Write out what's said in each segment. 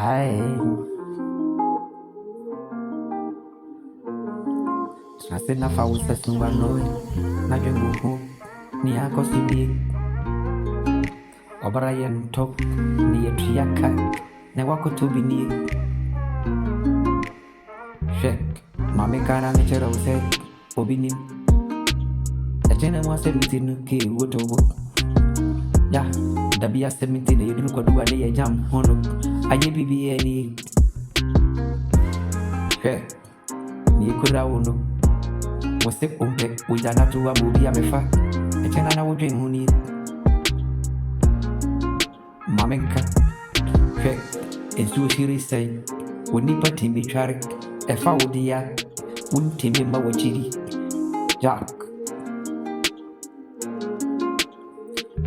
Aye, trase na fa usa sunga noi, na jengu hu, ni ako sibi. Obara yen top, ni yetriaka, na wako tubi ni. Shek, mami kana nechera use, obini. Echene mwa sebitinu ki woto wo. Ya, dabia sebitinu yedunu kwa duwa de ye jam hono. Aye bibi eni. Shek, ni kura wono. Wose umpe, ujana tuwa mubi amefa. Echena na wudwe huni. Mamenka, Shek, ensu shiri say, wunipa timi charik, efa wudia, wuntimi mawachiri. Jack.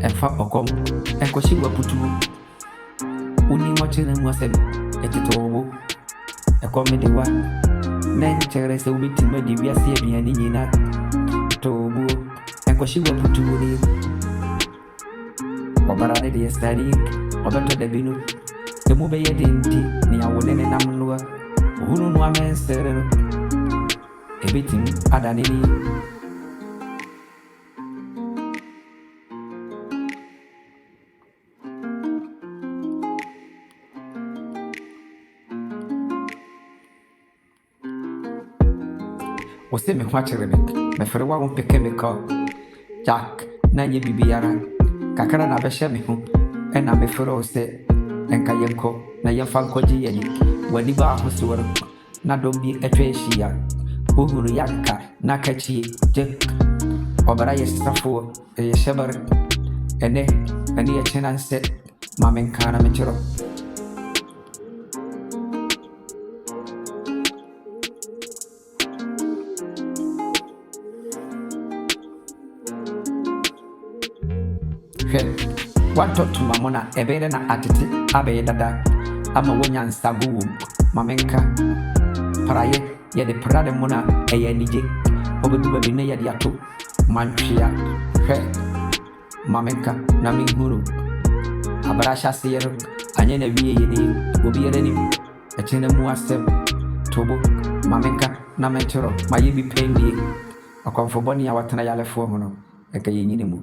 Efa okom, enkoshi waputu. Uni wachire mwasem, etitowo. Ekomediwa, nenchere se ubiti medivya siye biyani nina. Tobu, enkoshi waputu wuni. Obarane de yestari, obeto de binu. Emu be yedinti, ni awonene namnua. Uhunu nuwa menserero. Ebitim adanini. Wose me hwachere me fere wa won peke me ka Jack na nye bibiara kakara na behye me ho na me fere o se enka yenko na yemfa nkoji yeni wani ba ahosoro na dombi etwa ehia ohuru yakka na kachi je obara yesafo shebar ene ye chenanse mamenka na mechero What to mamona ebere na atiti abe dada ama wonya nsagu mamenka paraye ye de prade mona eye nije obedu be ne ye de ato mantwia mamenka na minhuru abarasha seyero anye na wiye ye ni obi ye ni echene mu asem tobo mamenka na mentoro maye bi pendi akonfo boni ya watana yale fo hono eka ye nyine mu